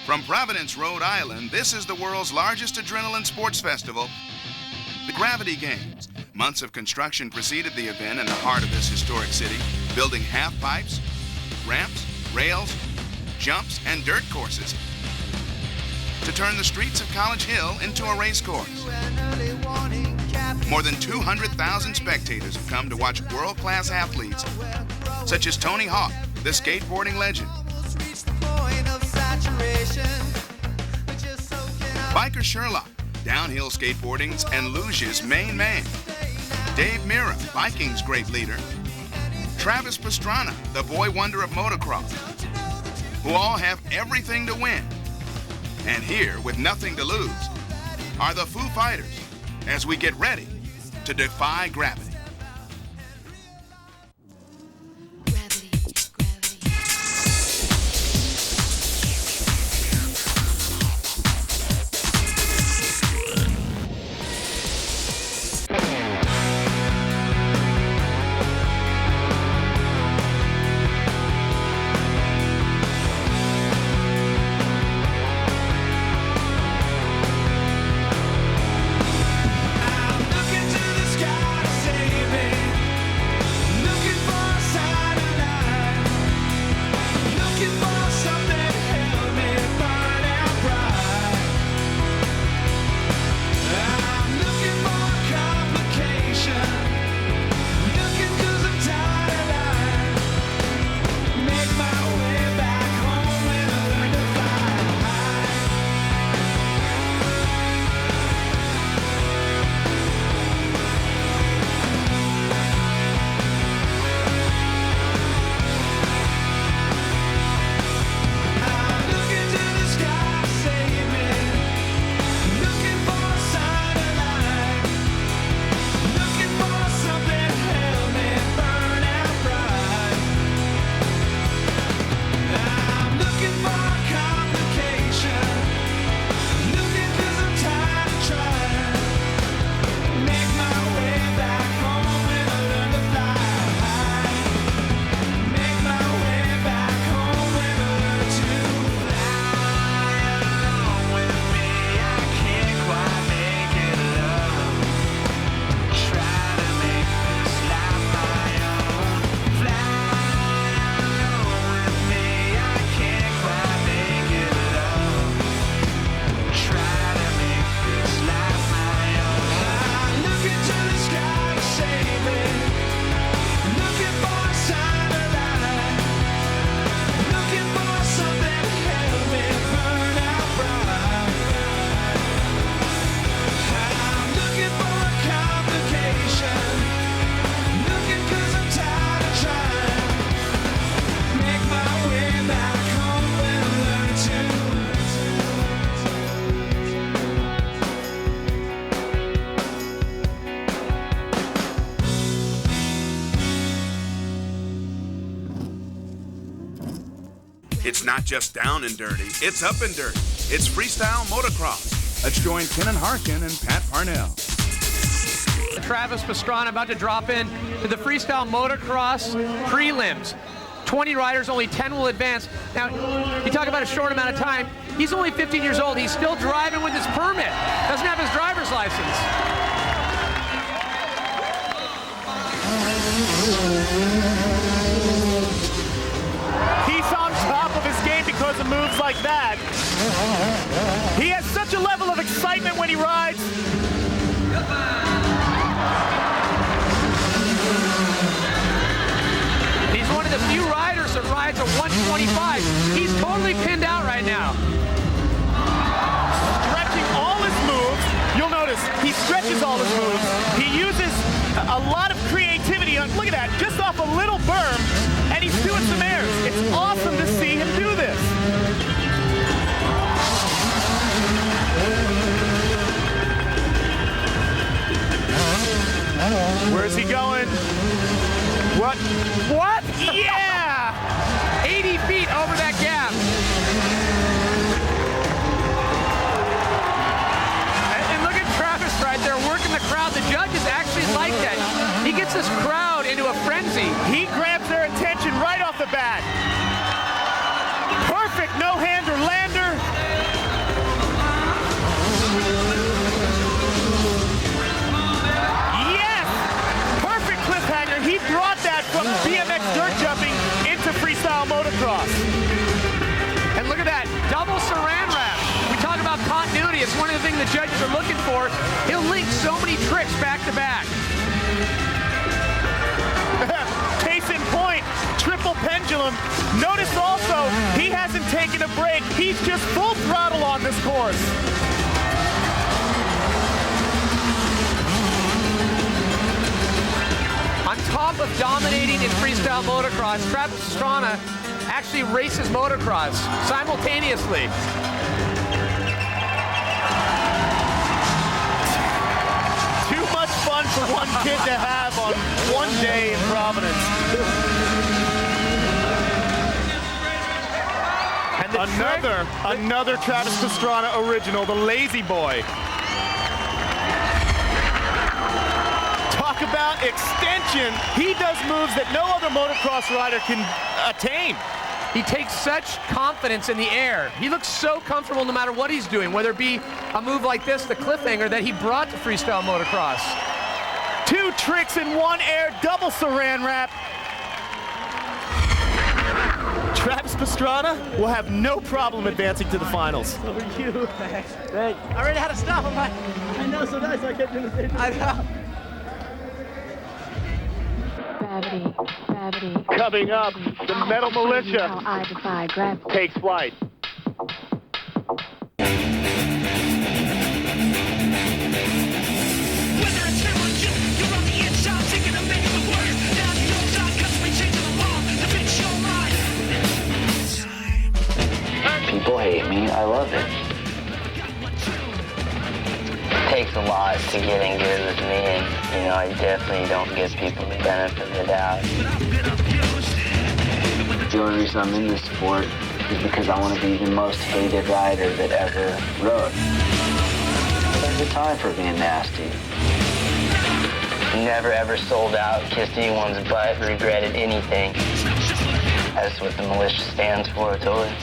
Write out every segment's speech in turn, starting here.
From Providence, Rhode Island, this is the world's largest adrenaline sports festival, the Gravity Games. Months of construction preceded the event in the heart of this historic city, building half pipes, ramps, rails, jumps, and dirt courses to turn the streets of College Hill into a race course. More than 200,000 spectators have come to watch world-class athletes such as Tony Hawk, the skateboarding legend, Biker Sherlock, downhill skateboarding's and luge's main man, Dave Mirra, biking's great leader, Travis Pastrana, the boy wonder of motocross, who all have everything to win. And here, with nothing to lose, are the Foo Fighters as we get ready to defy gravity. It's not just down and dirty, it's up and dirty. It's Freestyle Motocross. Let's join Kenan Harkin and Pat Parnell. Travis Pastrana about to drop in to the Freestyle Motocross prelims. 20 riders, only 10 will advance. Now, you talk about a short amount of time. He's only 15 years old. He's still driving with his permit. Doesn't have his driver's license. He's on top of his game because of moves like that. He has such a level of excitement when he rides. He's one of the few riders that rides a 125. He's totally pinned out right now. Stretching all his moves. You'll notice he stretches all his moves. He uses a lot of creativity. Look at that, just off a little berm, and he's doing some airs. It's awesome to see him do this. Where's he going? What? What? Yeah! 80 feet over that gap. And look at Travis right there working the crowd. The judges actually like that. He gets this crowd into a frenzy. He grabs their attention right off the bat. Perfect no-hander lander. saran wrap. We talk about continuity. It's one of the things the judges are looking for. He'll link so many tricks back to back. Case in point, triple pendulum. Notice also, he hasn't taken a break. He's just full throttle on this course. On top of dominating in freestyle motocross, Travis Pastrana actually races motocross simultaneously. Too much fun for one kid to have on one day in Providence. And another Travis Pastrana original, the Lazy Boy. Talk about extension. He does moves that no other motocross rider can attain. He takes such confidence in the air. He looks so comfortable no matter what he's doing, whether it be a move like this, the cliffhanger that he brought to freestyle motocross. 2 tricks in one air, double saran wrap. Travis Pastrana will have no problem advancing to the finals. How are you? Thanks. I already had to stop him. I know, so nice. I kept doing the same thing. I know. Gravity. Coming up, the Metal Militia How I defy gravity. takes flight. People hate me. I love it. It takes a lot to get in good with me, and I definitely don't give people the benefit of the doubt. The only reason I'm in this sport is because I want to be the most hated rider that ever rode. There's a time for being nasty. Never ever sold out, kissed anyone's butt, regretted anything. That's what the militia stands for, totally.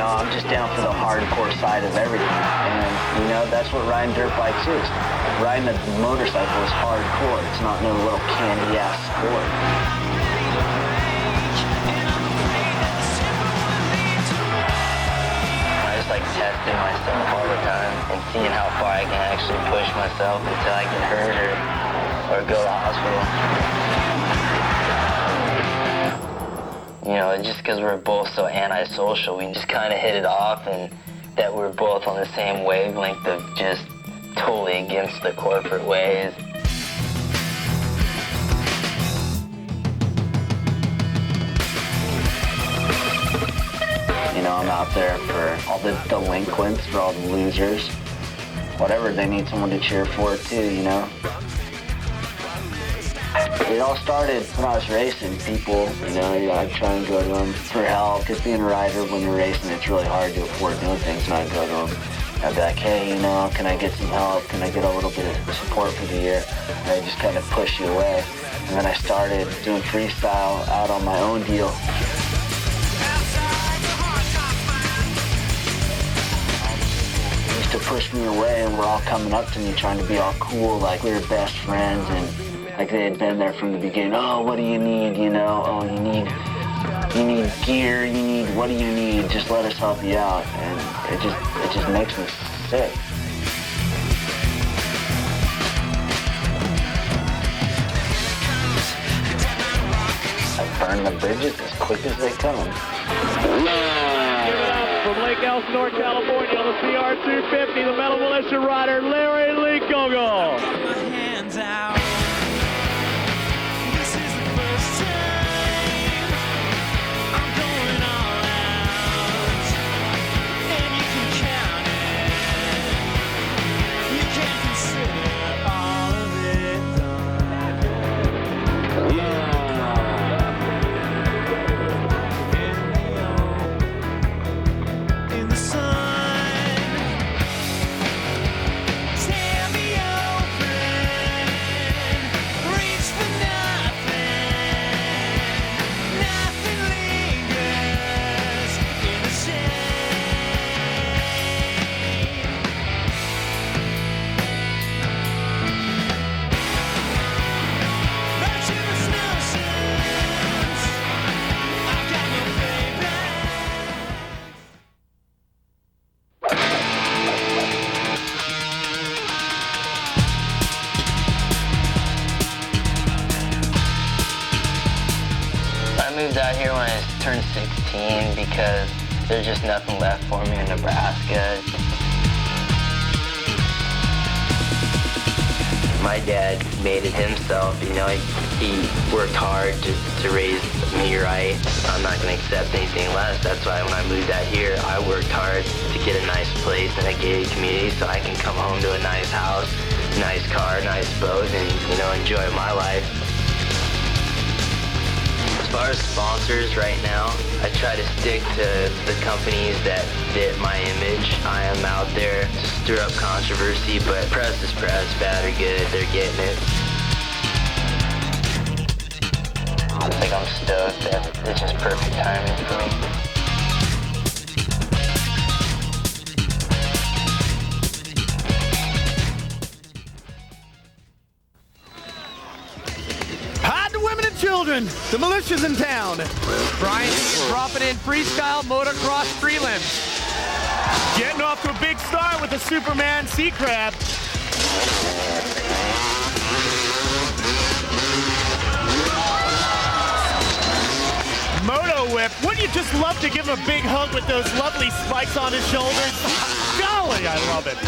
I'm just down for the hardcore side of everything, and that's what riding dirt bikes is. Riding a motorcycle is hardcore. It's not no little candy-ass sport. I just like testing myself all the time and seeing how far I can actually push myself until I get hurt or go to the hospital. Just because we're both so antisocial, we just kind of hit it off, and that we're both on the same wavelength of just totally against the corporate ways. I'm out there for all the delinquents, for all the losers, whatever. They need someone to cheer for too, It all started when I was racing. People, I'd try and go to them for help, because being a rider, when you're racing, it's really hard to afford doing things, and I'd go to them. I'd be like, hey, can I get some help? Can I get a little bit of support for the year? And they just kind of push you away. And then I started doing freestyle out on my own deal. They used to push me away, and were all coming up to me trying to be all cool, like we were best friends, and like they had been there from the beginning. Oh, what do you need? Oh, you need gear. What do you need? Just let us help you out. And it just makes me sick. I burn the bridges as quick as they come. Give it up from Lake Elsinore, California on the CR250, the Metal Militia rider, Larry Lee Gogol. turned 16 because there's just nothing left for me in Nebraska. My dad made it himself, you know, he worked hard to raise me right. I'm not going to accept anything less. That's why when I moved out here, I worked hard to get a nice place in a gated community so I can come home to a nice house, nice car, nice boat, and, you know, enjoy my life. As far as sponsors right now, I try to stick to the companies that fit my image. I am out there to stir up controversy, but press is press, bad or good, they're getting it. Like I'm stoked that it's just perfect timing for me. Women and children, the militia's in town. Brian dropping in freestyle motocross prelims. Getting off to a big start with the Superman Sea Crab. Moto whip. Wouldn't you just love to give him a big hug with those lovely spikes on his shoulders? Golly, I love it.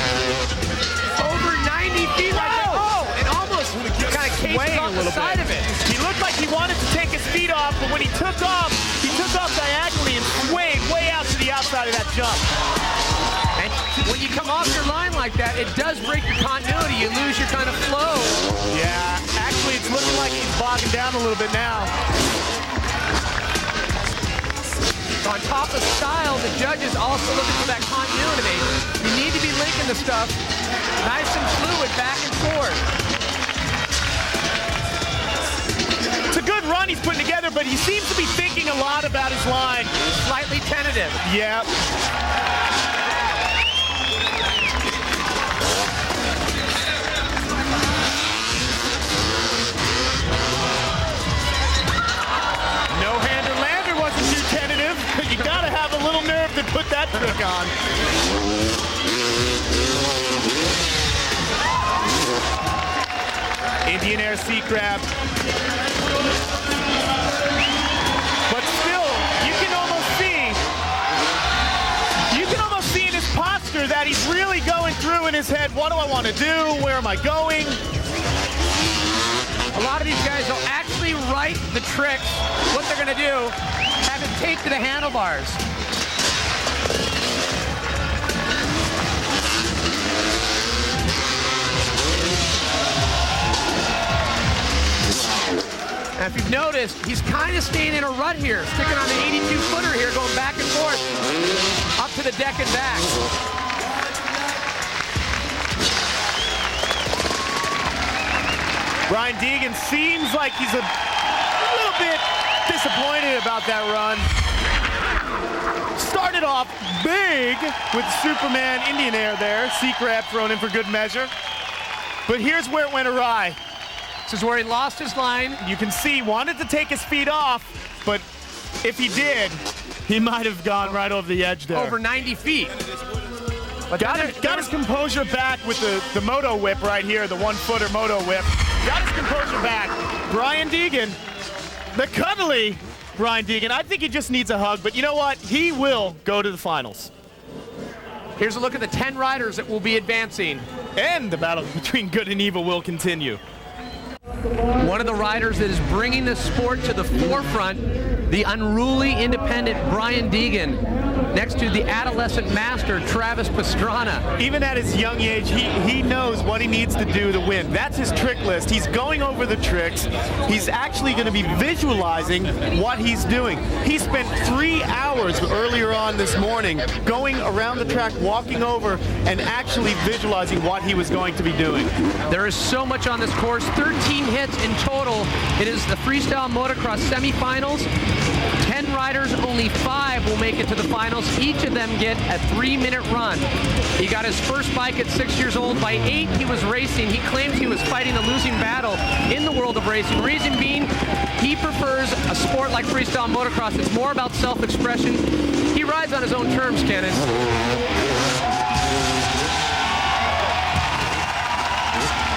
Over 90 feet right there. Oh, and almost kind of cases on the side of it. He looked like he wanted to take his feet off, but when he took off diagonally and swayed way out to the outside of that jump. And when you come off your line like that, it does break your continuity. You lose your kind of flow. Yeah, actually it's looking like he's bogging down a little bit now. On top of style, the judges also looking for that continuity. You need to be linking the stuff nice and fluid back and forth. It's a good run he's putting together, but he seems to be thinking a lot about his line. Slightly tentative. Yeah. No-hander lander wasn't too tentative, but you gotta have a little nerve to put that trick on. Indian Air Sea Crab. But still, you can almost see in his posture that he's really going through in his head, what do I want to do? Where am I going? A lot of these guys will actually write the trick, what they're going to do, have it taped to the handlebars. Now, if you've noticed, he's kind of staying in a rut here, sticking on the 82-footer here, going back and forth, up to the deck and back. Brian Deegan seems like he's a little bit disappointed about that run. Started off big with Superman Indian Air there. Sea Crab thrown in for good measure. But here's where it went awry. This is where he lost his line. You can see, wanted to take his feet off, but if he did, he might have gone right over the edge there. Over 90 feet. But got his composure back with the Moto whip right here, the one-footer Moto whip. Got his composure back. Brian Deegan, the cuddly Brian Deegan. I think he just needs a hug, but you know what? He will go to the finals. Here's a look at the 10 riders that will be advancing. And the battle between good and evil will continue. One of the riders that is bringing the sport to the forefront, the unruly independent Brian Deegan, next to the adolescent master Travis Pastrana. Even at his young age, he knows what he needs to do to win. That's his trick list. He's going over the tricks. He's actually going to be visualizing what he's doing. He spent 3 hours earlier on this morning going around the track, walking over, and actually visualizing what he was going to be doing. There is so much on this course, 13 hits in total. It is the freestyle motocross semifinals. 10 riders, only 5 will make it to the finals. Each of them get a 3-minute run. He got his first bike at 6 years old. By 8, he was racing. He claims he was fighting a losing battle in the world of racing. Reason being, he prefers a sport like freestyle motocross. It's more about self-expression. He rides on his own terms, Kenneth.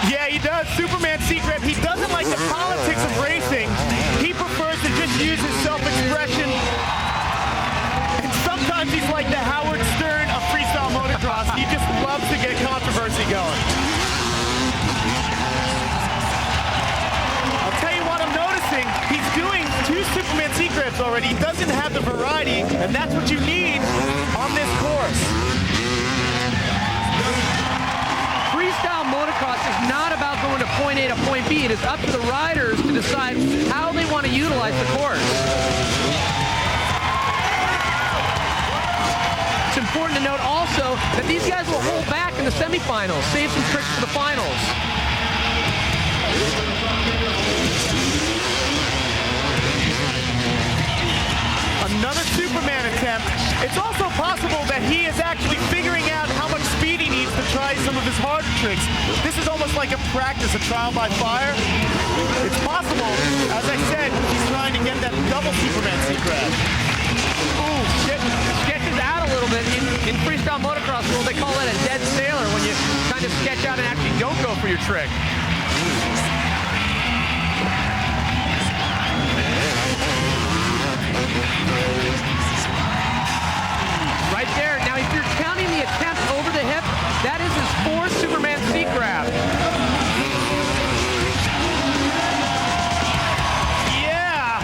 Yeah, he does. Superman Sea Crab. He doesn't like the politics of racing. He prefers to just use his self-expression variety, and that's what you need on this course. Freestyle motocross is not about going to point A to point B. It is up to the riders to decide how they want to utilize the course. It's important to note also that these guys will hold back in the semifinals, save some tricks for the finals. Another Superman attempt. It's also possible that he is actually figuring out how much speed he needs to try some of his harder tricks. This is almost like a practice, a trial by fire. It's possible, as I said, he's trying to get that double Superman seat grab. Ooh, sketches out a little bit. In freestyle motocross rule, they call it a dead sailor when you kind of sketch out and actually don't go for your trick. Right there. Now, if you're counting the attempt over the hip, that is his fourth Superman seat grab. Yeah!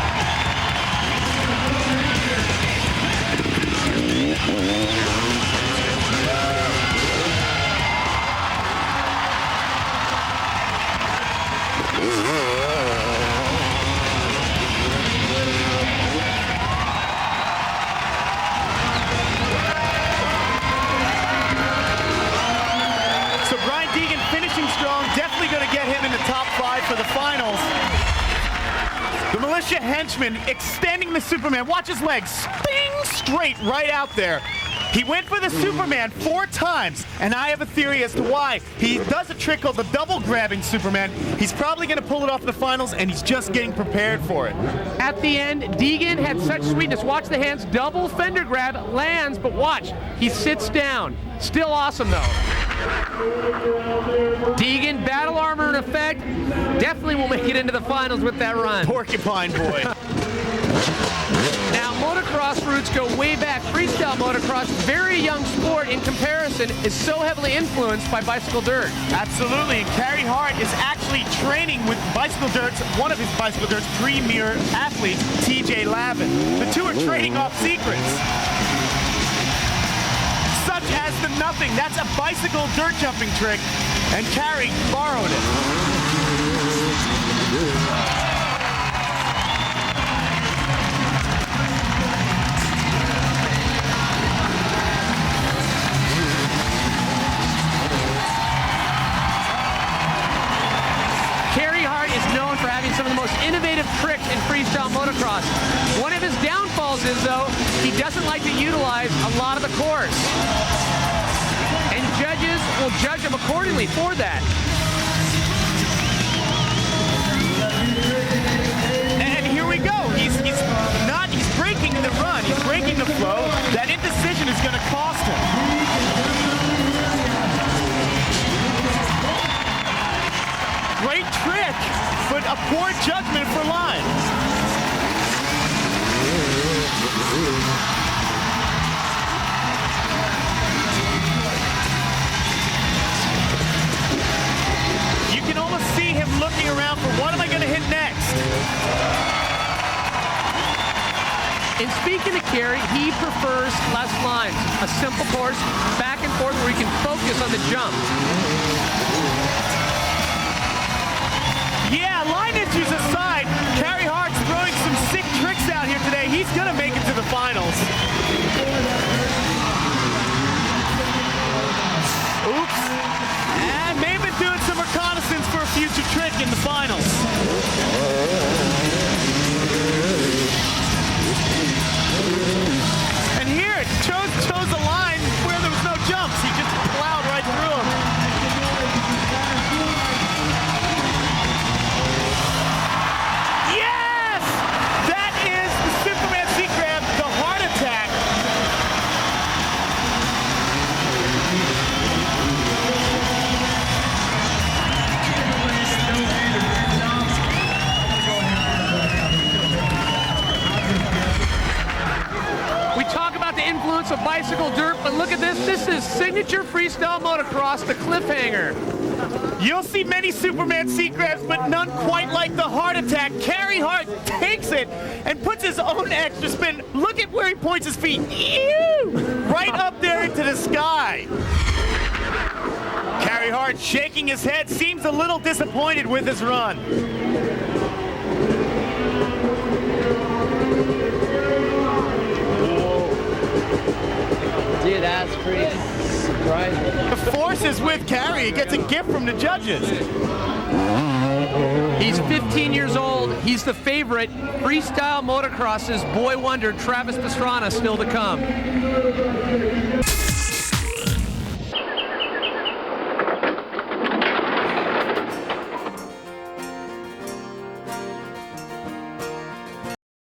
For the finals. The militia henchman extending the Superman. Watch his legs. Sping straight right out there. He went for the Superman 4 times, and I have a theory as to why. He does a trick called the double grabbing Superman. He's probably going to pull it off in the finals, and he's just getting prepared for it. At the end, Deegan had such sweetness. Watch the hands, double fender grab, lands, but watch, he sits down. Still awesome, though. Deegan, battle armor in effect, definitely will make it into the finals with that run. Porcupine boy. Now, motocross roots go way back. Freestyle motocross, very young sport in comparison, is so heavily influenced by bicycle dirt. Absolutely, and Carey Hart is actually training with Bicycle Dirt's, one of his Bicycle Dirt's premier athletes, TJ Lavin. The two are trading off secrets. Such as the nothing. That's a bicycle dirt jumping trick, and Carey borrowed it. Carey Hart is known for having some of the most innovative tricks in freestyle motocross. One of his downfalls is, though, he doesn't like to utilize a lot of the course. And judges will judge him accordingly for that. And here we go. He's breaking the run. He's breaking the flow. That indecision is going to cost him. Great trick, but a poor judgment for line. You can almost see him looking around for what am I going to hit next? In speaking to Carey, he prefers less lines, a simple course, back and forth where he can focus on the jump. Yeah, line issues aside, Carey Hart's throwing some sick tricks out here today. He's going to make it to the finals. Oops. And may have been doing some reconnaissance for a future trick in the finals. And here, it chose a line where there was no jumps. He just plowed right through them. Yes! That is the Superman seat grab, the heart attack. ounce of bicycle dirt, but look at this. This is signature freestyle motocross, the cliffhanger. You'll see many Superman seat grabs, but none quite like the heart attack. Carey Hart takes it and puts his own extra spin. Look at where he points his feet. Ew! Right up there into the sky. Carey Hart shaking his head, seems a little disappointed with his run. Dude, that's pretty surprising. The force is with Carey. He gets a gift from the judges. He's 15 years old. He's the favorite. Freestyle motocross's boy wonder, Travis Pastrana, still to come.